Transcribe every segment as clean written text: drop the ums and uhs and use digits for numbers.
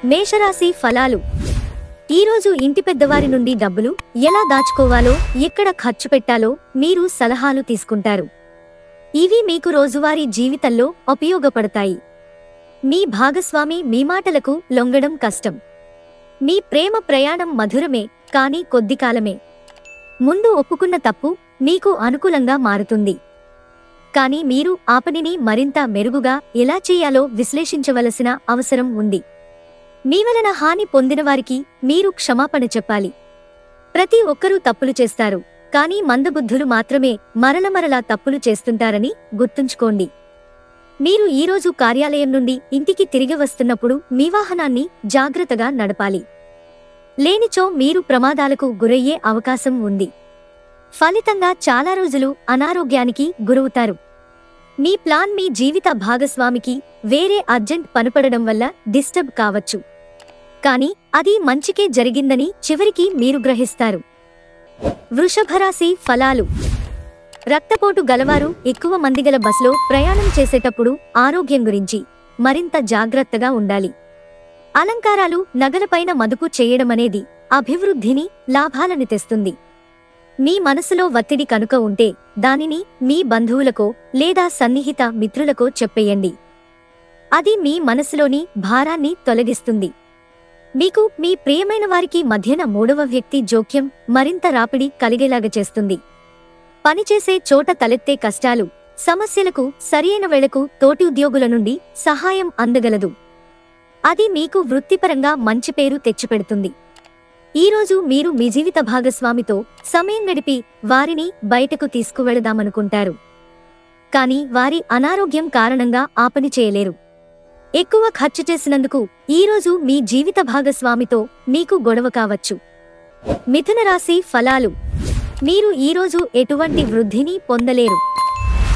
మేషరాశి ఫలాలు. ఈరోజు ఇంటి పెద్దవారి నుండి డబ్బులు ఎలా దాచుకోవాలో, ఎక్కడ ఖర్చు పెట్టాలో మీరు సలహాలు తీసుకుంటారు. ఇవి మీకు రోజువారీ జీవితంలో ఉపయోగపడతాయి. మీ భాగస్వామి మీ మాటలకు లొంగడం కష్టం. మీ ప్రేమ ప్రయాణం మధురమే, కానీ కొద్ది కాలమే. ముందు ఒప్పుకున్న తప్పు మీకు అనుకూలంగా మారుతుంది. కానీ మీరు ఆ పనిని మరింత మెరుగుగా ఎలా చేయాలో విశ్లేషించవలసిన అవసరం ఉంది. మీ వలన హాని పొందినవారికి మీరు క్షమాపణ చెప్పాలి. ప్రతి ఒక్కరూ తప్పులు చేస్తారు, కానీ మందబుద్ధులు మాత్రమే మరలమరలా తప్పులు చేస్తుంటారని గుర్తుంచుకోండి. మీరు ఈరోజు కార్యాలయం నుండి ఇంటికి తిరిగి వస్తున్నప్పుడు మీ వాహనాన్ని జాగ్రత్తగా నడపాలి. లేనిచో మీరు ప్రమాదాలకు గురయ్యే అవకాశం ఉంది. ఫలితంగా చాలా రోజులు అనారోగ్యానికి గురవుతారు. మీ ప్లాన్ మీ జీవిత భాగస్వామికి వేరే అర్జెంట్ పనిపడడం వల్ల డిస్టర్బ్ కావచ్చు, కానీ అది మంచికే జరిగిందని చివరికి మీరు గ్రహిస్తారు. వృషభరాశి ఫలాలు. రక్తపోటు గలవారు ఎక్కువ మందిగల బస్లో ప్రయాణం చేసేటప్పుడు ఆరోగ్యం గురించి మరింత జాగ్రత్తగా ఉండాలి. అలంకారాలు, నగలపైన మదుపు చేయడమనేది అభివృద్ధిని, లాభాలను తెస్తుంది. మీ మనసులో ఒత్తిడి కనుక ఉంటే దానిని మీ బంధువులకో లేదా సన్నిహిత మిత్రులకో చెప్పేయండి. అది మీ మనసులోని భారాన్ని తొలగిస్తుంది. మీకు మీ ప్రియమైన వారికి మధ్యన మూడవ వ్యక్తి జోక్యం మరింత రాపిడి కలిగేలాగా చేస్తుంది. పనిచేసే చోట తలెత్తే కష్టాలు, సమస్యలకు సరియైన వేళకు తోటి ఉద్యోగుల నుండి సహాయం అందగలదు. అది మీకు వృత్తిపరంగా మంచి పేరు తెచ్చిపెడుతుంది. ఈరోజు మీరు మీ జీవిత భాగస్వామితో సమయం గడిపి వారిని బయటకు తీసుకువెళదామనుకుంటారు, కానీ వారి అనారోగ్యం కారణంగా ఆ పని చేయలేరు. ఎక్కువ ఖర్చు చేసినందుకు ఈరోజు మీ జీవిత భాగస్వామితో మీకు గొడవ కావచ్చు. మిథున రాశి ఫలాలు. మీరు ఈరోజు ఎటువంటి వృద్ధిని పొందలేరు.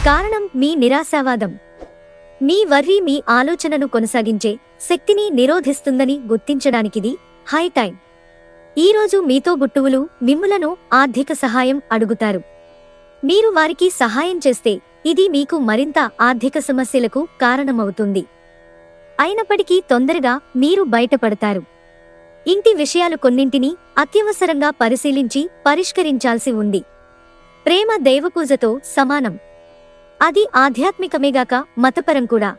కారణం మీ నిరాశావాదం. మీ వర్రీ మీ ఆలోచనను కొనసాగించే శక్తిని నిరోధిస్తుందని గుర్తించడానికిది హై టైం. ఈరోజు మీతో గుట్టువులు మిమ్ములను ఆర్థిక సహాయం అడుగుతారు. మీరు వారికి సహాయం చేస్తే ఇది మీకు మరింత ఆర్థిక సమస్యలకు కారణమవుతుంది. అయినప్పటికీ తొందరగా మీరు బయటపడతారు. ఇంటి విషయాలు కొన్నింటిని అత్యవసరంగా పరిశీలించి పరిష్కరించాల్సి ఉంది. ప్రేమ దైవపూజతో సమానం. అది ఆధ్యాత్మికమేగాక మతపరం కూడా.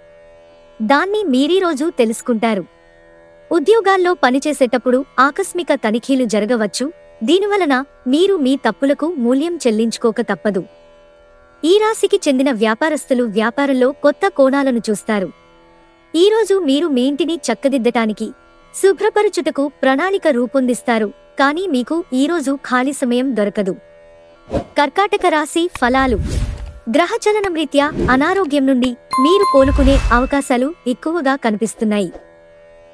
దాన్ని మీరీరోజు తెలుసుకుంటారు. ఉద్యోగాల్లో పనిచేసేటప్పుడు ఆకస్మిక తనిఖీలు జరగవచ్చు. దీనివలన మీరు మీ తప్పులకు మూల్యం చెల్లించుకోక తప్పదు. ఈ రాశికి చెందిన వ్యాపారస్తులు వ్యాపారంలో కొత్త కోణాలను చూస్తారు. ఈరోజు మీరు మీ ఇంటిని చక్కదిద్దటానికి, శుభ్రపరచుటకు ప్రణాళిక రూపొందిస్తారు, కానీ మీకు ఈరోజు ఖాళీ సమయం దొరకదు. కర్కాటక రాశి ఫలాలు. గ్రహచలనం రీత్యా అనారోగ్యం నుండి మీరు కోలుకునే అవకాశాలు ఎక్కువగా కనిపిస్తున్నాయి.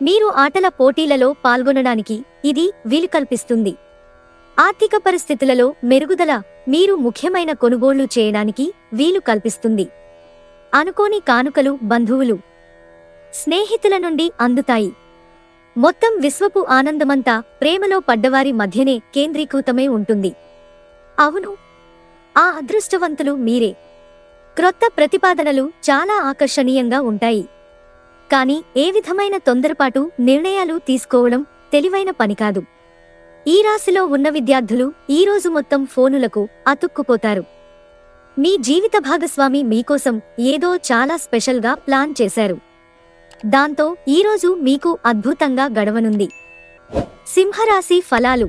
మీరు ఆటల పోటీలలో పాల్గొనడానికి ఇది వీలు కల్పిస్తుంది. ఆర్థిక పరిస్థితులలో మెరుగుదల, మీరు ముఖ్యమైన కొనుగోళ్లు చేయడానికి వీలు కల్పిస్తుంది. అనుకోని కానుకలు బంధువులు, స్నేహితుల నుండి అందుతాయి. మొత్తం విశ్వపు ఆనందమంతా ప్రేమలో పడ్డవారి మధ్యనే కేంద్రీకృతమై ఉంటుంది. అవును, ఆ అదృష్టవంతులు మీరే. క్రొత్త ప్రతిపాదనలు చాలా ఆకర్షణీయంగా ఉంటాయి, కానీ ఏ విధమైన తొందరపాటు నిర్ణయాలు తీసుకోవడం తెలివైన పని కాదు. ఈ రాశిలో ఉన్న విద్యార్థులు ఈరోజు మొత్తం ఫోనులకు అతుక్కుపోతారు. మీ జీవిత భాగస్వామి మీకోసం ఏదో చాలా స్పెషల్గా ప్లాన్ చేశారు. దాంతో ఈరోజు మీకు అద్భుతంగా గడవనుంది. సింహరాశి ఫలాలు.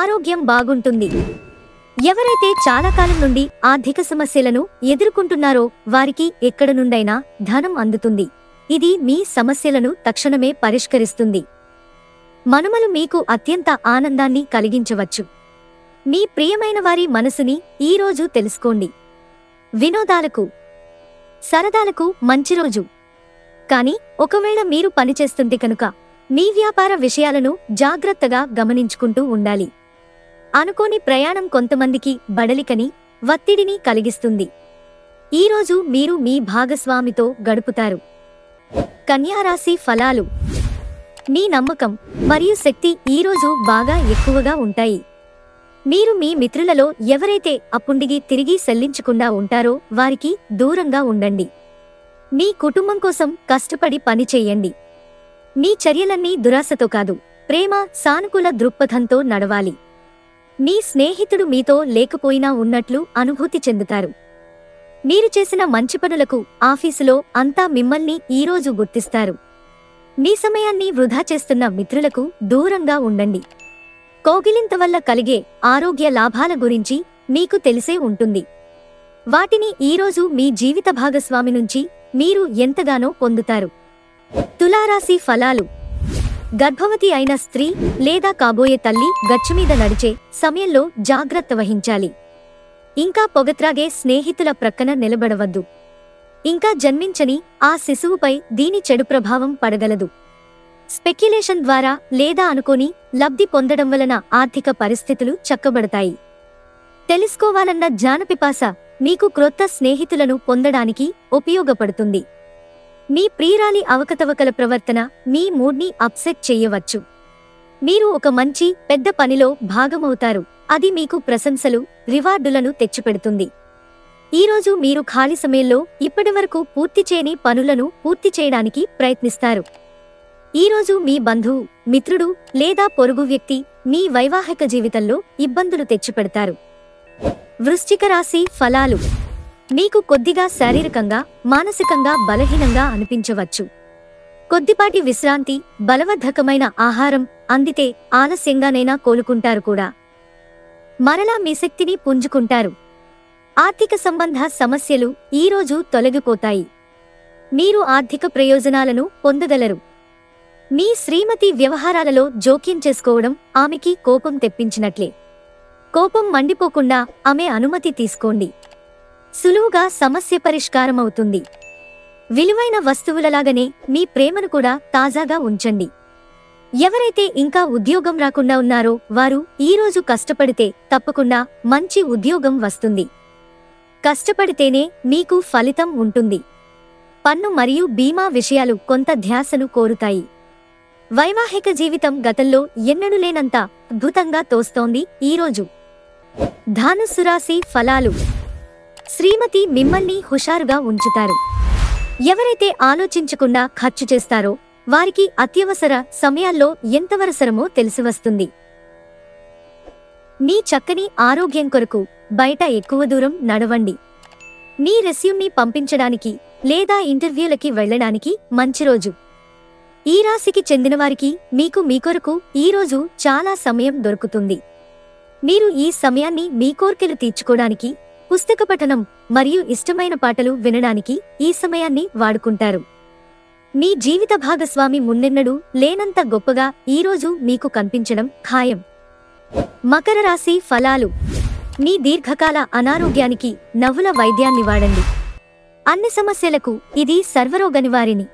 ఆరోగ్యం బాగుంటుంది. ఎవరైతే చాలా కాలం నుండి ఆర్థిక సమస్యలను ఎదుర్కొంటున్నారో వారికి ఎక్కడ నుండైనా ధనం అందుతుంది. ఇది మీ సమస్యలను తక్షణమే పరిష్కరిస్తుంది. మనుమలు మీకు అత్యంత ఆనందాన్ని కలిగించవచ్చు. మీ ప్రియమైన వారి మనసుని ఈరోజు తెలుసుకోండి. వినోదాలకు, సరదాలకు మంచి రోజు. కానీ ఒకవేళ మీరు పనిచేస్తుంటే కనుక మీ వ్యాపార విషయాలను జాగ్రత్తగా గమనించుకుంటూ ఉండాలి. అనుకోని ప్రయాణం కొంతమందికి బడలికని, ఒత్తిడిని కలిగిస్తుంది. ఈరోజు మీరు మీ భాగస్వామితో గడుపుతారు. కన్యారాశి ఫలాలు. మీ నమ్మకం మరియు శక్తి ఈరోజు బాగా ఎక్కువగా ఉంటాయి. మీరు మీ మిత్రులలో ఎవరైతే అప్పుండిగి తిరిగి చెల్లించకుండా ఉంటారో వారికి దూరంగా ఉండండి. మీ కుటుంబం కోసం కష్టపడి పని చేయండి. మీ చర్యలన్నీ దురాశతో కాదు, ప్రేమ, సానుకూల దృక్పథంతో నడవాలి. మీ స్నేహితుడు మీతో లేకపోయినా ఉన్నట్లు అనుభూతి చెందుతారు. మీరు చేసిన మంచి పనులకు ఆఫీసులో అంతా మిమ్మల్ని ఈరోజు గుర్తిస్తారు. మీ సమయాన్ని వృధా చేస్తున్న మిత్రులకు దూరంగా ఉండండి. కౌగిలింత వల్ల కలిగే ఆరోగ్య లాభాల గురించి మీకు తెలిసే ఉంటుంది. వాటిని ఈరోజు మీ జీవిత భాగస్వామి నుంచి మీరు ఎంతగానో పొందుతారు. తులారాశి ఫలాలు. గర్భవతి అయిన స్త్రీ లేదా కాబోయే తల్లి గచ్చుమీద నడిచే సమయంలో జాగ్రత్త వహించాలి. ఇంకా పొగత్రాగే స్నేహితుల ప్రక్కన నిలబడవద్దు. ఇంకా జన్మించని ఆ శిశువుపై దీని చెడు ప్రభావం పడగలదు. స్పెక్యులేషన్ ద్వారా లేదా అనుకోని లబ్ధి పొందడం వలన ఆర్థిక పరిస్థితులు చక్కబడతాయి. తెలుసుకోవాలన్న జ్ఞానపిపాస మీకు క్రొత్త స్నేహితులను పొందడానికి ఉపయోగపడుతుంది. మీ ప్రియురాలి అవకతవకల ప్రవర్తన మీ మూడ్ని అప్సెట్ చేయవచ్చు. మీరు ఒక మంచి పెద్ద పనిలో భాగమవుతారు. అది మీకు ప్రశంసలు, రివార్డులను తెచ్చిపెడుతుంది. ఈరోజు మీరు ఖాళీ సమయంలో ఇప్పటివరకు పూర్తి చేయని పనులను పూర్తి చేయడానికి ప్రయత్నిస్తారు. ఈరోజు మీ బంధువు, మిత్రుడు లేదా పొరుగు వ్యక్తి మీ వైవాహిక జీవితంలో ఇబ్బందులు తెచ్చిపెడతారు. వృశ్చిక రాశి ఫలాలు. మీకు కొద్దిగా శారీరకంగా, మానసికంగా బలహీనంగా అనిపించవచ్చు. కొద్దిపాటి విశ్రాంతి, బలవర్ధకమైన ఆహారం అందితే ఆలస్యంగానైనా కోలుకుంటారు కూడా. మరలా మీ శక్తిని పుంజుకుంటారు. ఆర్థిక సంబంధ సమస్యలు ఈరోజు తొలగిపోతాయి. మీరు ఆర్థిక ప్రయోజనాలను పొందగలరు. మీ శ్రీమతి వ్యవహారాలలో జోక్యం చేసుకోవడం ఆమెకి కోపం తెప్పించినట్లే. కోపం మండిపోకుండా ఆమె అనుమతి తీసుకోండి. సులువుగా సమస్య పరిష్కారమవుతుంది. విలువైన వస్తువులలాగనే మీ ప్రేమను కూడా తాజాగా ఉంచండి. ఎవరైతే ఇంకా ఉద్యోగం రాకుండా ఉన్నారో వారు ఈరోజు కష్టపడితే తప్పకుండా మంచి ఉద్యోగం వస్తుంది. కష్టపడితేనే మీకు ఫలితం ఉంటుంది. పన్ను మరియు బీమా విషయాలు కొంత ధ్యాసను కోరుతాయి. వైవాహిక జీవితం గతంలో ఎన్నడూ లేనంత అద్భుతంగా తోస్తోంది ఈరోజు. ధనుస్సు రాశి ఫలాలు. శ్రీమతి మిమ్మల్ని హుషారుగా ఉంచుతారు. ఎవరైతే ఆలోచించకుండా ఖర్చు చేస్తారో వారికి అత్యవసర సమయాల్లో ఎంతవరసరమో తెలిసివస్తుంది. మీ చక్కని ఆరోగ్యం కొరకు బయట ఎక్కువ దూరం నడవండి. మీ రెస్యూమ్ని పంపించడానికి లేదా ఇంటర్వ్యూలకి వెళ్లడానికి మంచి రోజు. ఈ రాశికి చెందినవారికి మీ కొరకు ఈరోజు చాలా సమయం దొరుకుతుంది. మీరు ఈ సమయాన్ని మీ కోర్కెలు తీర్చుకోవడానికి, పుస్తక పఠనం మరియు ఇష్టమైన పాటలు వినడానికి ఈ సమయాన్ని వాడుకుంటారు. మీ జీవిత భాగస్వామి మున్నెన్నడూ లేనంత గొప్పగా ఈరోజు మీకు కనిపించడం ఖాయం. మకర రాశి ఫలాలు. మీ దీర్ఘకాల అనారోగ్యానికి నవ్వుల వైద్యాన్ని వాడండి. అన్ని సమస్యలకు ఇది సర్వరోగ నివారిణి.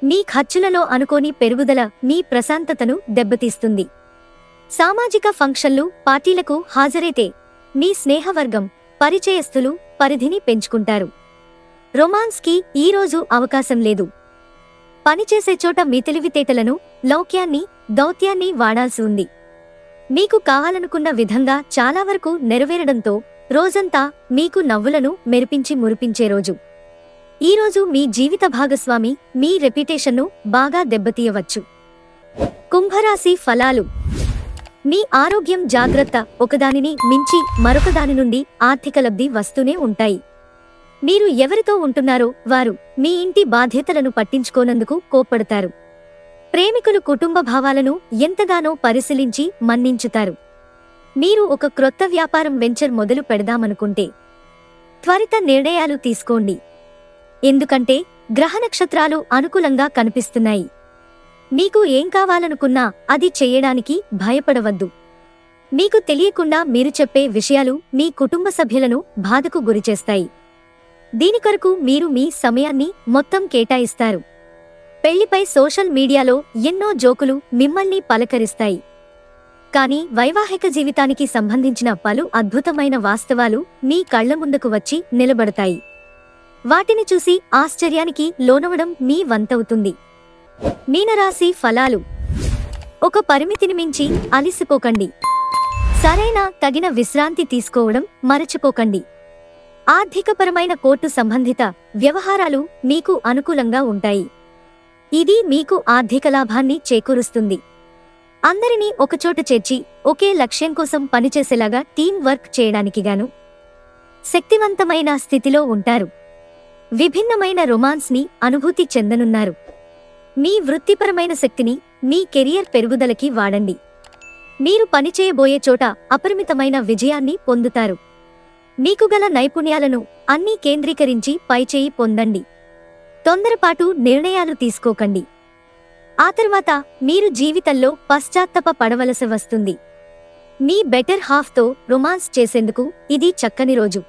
మీ ఖర్చులలో అనుకోని పెరుగుదల మీ ప్రశాంతతను దెబ్బతీస్తుంది. సామాజిక ఫంక్షన్లు, పార్టీలకు హాజరైతే మీ స్నేహవర్గం, పరిచయస్తులు పరిధిని పెంచుకుంటారు. రొమాన్స్కి ఈరోజు అవకాశం లేదు. పనిచేసే చోట మీ తెలివితేటలను, లౌక్యాన్ని, దౌత్యాన్ని వాడాల్సి ఉంది. మీకు కావాలనుకున్న విధంగా చాలా వరకు నెరవేరడంతో రోజంతా మీకు నవ్వులను మెరిపించి మురిపించే రోజు. ఈరోజు మీ జీవిత భాగస్వామి మీ రెప్యుటేషన్ను బాగా దెబ్బతీయవచ్చు. కుంభరాశి ఫలాలు. మీ ఆరోగ్యం జాగ్రత్త. ఒకదానిని మించి మరొకదాని నుండి ఆర్థిక లబ్ధి వస్తూనే ఉంటాయి. మీరు ఎవరితో ఉంటున్నారో వారు మీ ఇంటి బాధ్యతలను పట్టించుకోనందుకు కోప్పడతారు. ప్రేమికులు కుటుంబ భావాలను ఎంతగానో పరిశీలించి మన్నించుతారు. మీరు ఒక క్రొత్త వ్యాపారం వెంచర్ మొదలు పెడదామనుకుంటే త్వరిత నిర్ణయాలు తీసుకోండి. ఎందుకంటే గ్రహ నక్షత్రాలు అనుకూలంగా కనిపిస్తున్నాయి. మీకు ఏం కావాలనుకున్నా అది చెయ్యడానికి భయపడవద్దు. మీకు తెలియకుండా మీరు చెప్పే విషయాలు మీ కుటుంబ సభ్యులను బాధకు గురిచేస్తాయి. దీని కొరకు మీరు మీ సమయాన్ని మొత్తం కేటాయిస్తారు. పెళ్లిపై సోషల్ మీడియాలో ఎన్నో జోకులు మిమ్మల్ని పలకరిస్తాయి. కానీ వైవాహిక జీవితానికి సంబంధించిన పలు అద్భుతమైన వాస్తవాలు మీ కళ్ల ముందుకు వచ్చి నిలబడతాయి. వాటిని చూసి ఆశ్చర్యానికి లోనవడం మీ వంతవుతుంది. మీనరాశి ఫలాలు. ఒక పరిమితిని మించి అలిసిపోకండి. సరైన తగిన విశ్రాంతి తీసుకోవడం మరచిపోకండి. ఆర్థికపరమైన కోర్టు సంబంధిత వ్యవహారాలు మీకు అనుకూలంగా ఉంటాయి. ఇది మీకు ఆర్థిక లాభాన్ని చేకూరుస్తుంది. అందరినీ ఒకచోట చేర్చి ఒకే లక్ష్యం కోసం పనిచేసేలాగా టీం వర్క్ చేయడానికి గాను శక్తివంతమైన స్థితిలో ఉంటారు. విభిన్నమైన రొమాన్స్ ని అనుభూతి చెందనున్నారు. మీ వృత్తిపరమైన శక్తిని మీ కెరియర్ పెరుగుదలకి వాడండి. మీరు పనిచేయబోయే చోట అపరిమితమైన విజయాన్ని పొందుతారు. మీకు గల నైపుణ్యాలను అన్నీ కేంద్రీకరించి పైచేయి పొందండి. తొందరపాటు నిర్ణయాలు తీసుకోకండి. ఆ తర్వాత మీరు జీవితంలో పశ్చాత్తాప పడవలసి వస్తుంది. మీ బెటర్ హాఫ్తో రొమాన్స్ చేసేందుకు ఇది చక్కని రోజు.